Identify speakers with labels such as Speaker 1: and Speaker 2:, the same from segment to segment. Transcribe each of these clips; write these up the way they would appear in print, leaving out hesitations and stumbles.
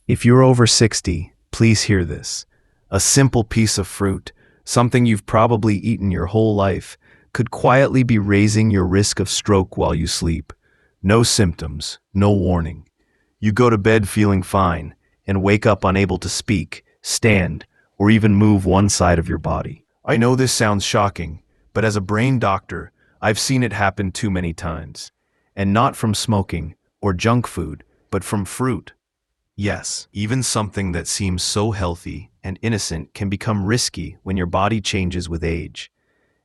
Speaker 1: If you're over 60, please hear this. A simple piece of fruit, something you've probably eaten your whole life, could quietly be raising your risk of stroke while you sleep. No symptoms, no warning. You go to bed feeling fine and wake up unable to speak, stand, or even move one side of your body. I know this sounds shocking, but as a brain doctor, I've seen it happen too many times. And not from smoking or junk food, but from fruit. Yes, even something that seems so healthy and innocent can become risky when your body changes with age.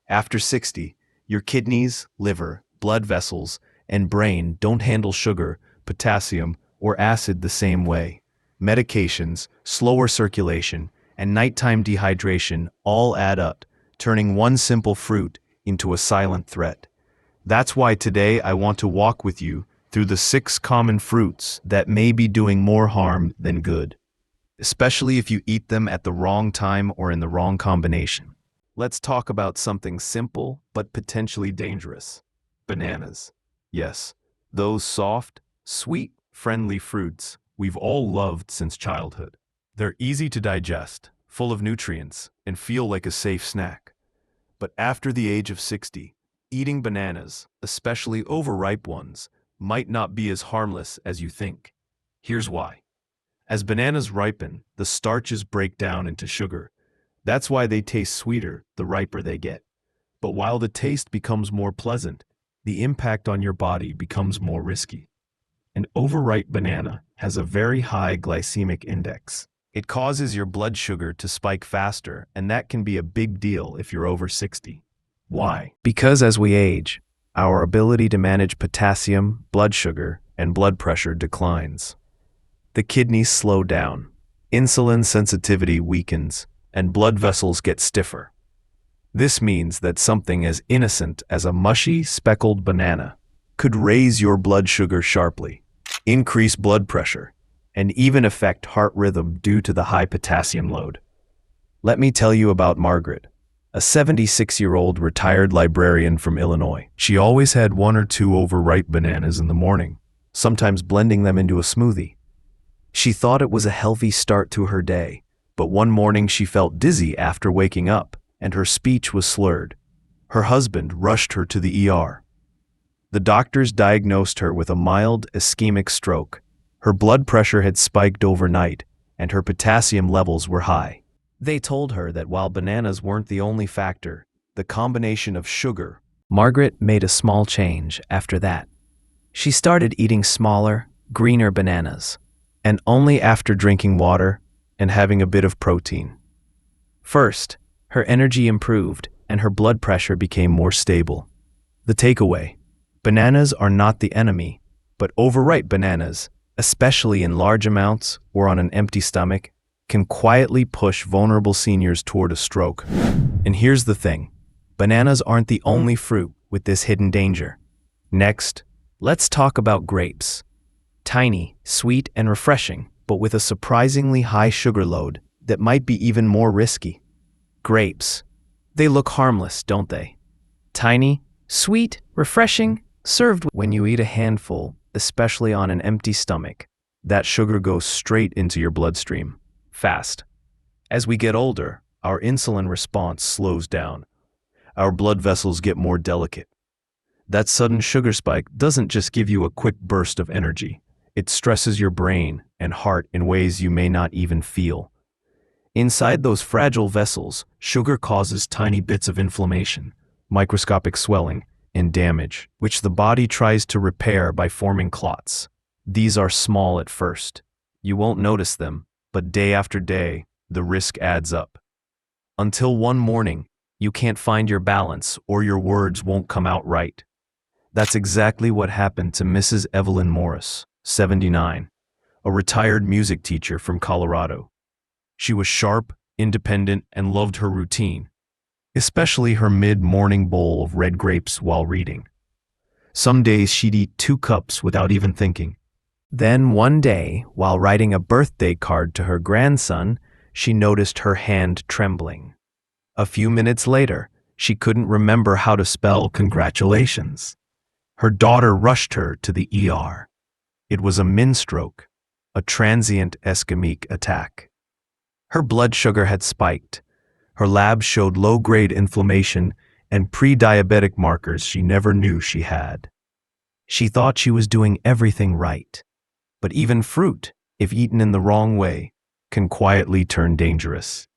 Speaker 1: After 60, your kidneys, liver, blood vessels, and brain don't handle sugar, potassium, or acid the same way. Medications, slower circulation, and nighttime dehydration all add up, turning one simple fruit into a silent threat. That's why today I want to walk with you through the 6 common fruits that may be doing more harm than good, especially if you eat them at the wrong time or in the wrong combination. Let's talk about something simple but potentially dangerous. Bananas. Yes, those soft, sweet, friendly fruits we've all loved since childhood. They're easy to digest, full of nutrients, and feel like a safe snack. But after the age of 60, eating bananas, especially overripe ones, might not be as harmless as you think. Here's why. As bananas ripen, the starches break down into sugar. That's why they taste sweeter the riper they get. But while the taste becomes more pleasant, the impact on your body becomes more risky. An overripe banana has a very high glycemic index. It causes your blood sugar to spike faster, and that can be a big deal if you're over 60. Why? Because as we age, our ability to manage potassium, blood sugar, and blood pressure declines. The kidneys slow down, insulin sensitivity weakens, and blood vessels get stiffer. This means that something as innocent as a mushy, speckled banana could raise your blood sugar sharply, increase blood pressure, and even affect heart rhythm due to the high potassium load. Let me tell you about Margaret, a 76-year-old retired librarian from Illinois. She always had 1 or 2 overripe bananas in the morning, sometimes blending them into a smoothie. She thought it was a healthy start to her day, but one morning she felt dizzy after waking up, and her speech was slurred. Her husband rushed her to the ER. The doctors diagnosed her with a mild ischemic stroke. Her blood pressure had spiked overnight, and her potassium levels were high. They told her that while bananas weren't the only factor, the combination of sugar. Margaret made a small change after that. She started eating smaller, greener bananas, and only after drinking water and having a bit of protein. First, her energy improved and her blood pressure became more stable. The takeaway: bananas are not the enemy, but overripe bananas, especially in large amounts or on an empty stomach, can quietly push vulnerable seniors toward a stroke. And here's the thing: bananas aren't the only fruit with this hidden danger. Next, let's talk about grapes. Tiny, sweet, and refreshing, but with a surprisingly high sugar load that might be even more risky. Grapes. They look harmless, don't they? Tiny, sweet, refreshing, served when you eat a handful, especially on an empty stomach. That sugar goes straight into your bloodstream, fast. As we get older, our insulin response slows down. Our blood vessels get more delicate. That sudden sugar spike doesn't just give you a quick burst of energy. It stresses your brain and heart in ways you may not even feel. Inside those fragile vessels, sugar causes tiny bits of inflammation, microscopic swelling, and damage, which the body tries to repair by forming clots. These are small at first. You won't notice them, but day after day, the risk adds up. Until one morning, you can't find your balance or your words won't come out right. That's exactly what happened to Mrs. Evelyn Morris, 79, a retired music teacher from Colorado. She was sharp, independent, and loved her routine, especially her mid-morning bowl of red grapes while reading. Some days she'd eat 2 cups without even thinking. Then one day, while writing a birthday card to her grandson, she noticed her hand trembling. A few minutes later, she couldn't remember how to spell congratulations. Her daughter rushed her to the ER. It was a minstroke. a transient ischemic attack. Her blood sugar had spiked. Her labs showed low-grade inflammation and pre-diabetic markers she never knew she had. She thought she was doing everything right. But even fruit, if eaten in the wrong way, can quietly turn dangerous.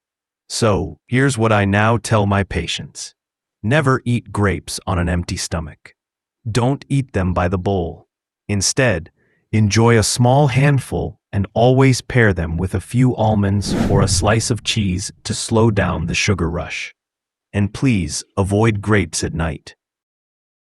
Speaker 1: So, here's what I now tell my patients. Never eat grapes on an empty stomach. Don't eat them by the bowl. Instead, enjoy a small handful and always pair them with a few almonds or a slice of cheese to slow down the sugar rush. And please avoid grapes at night.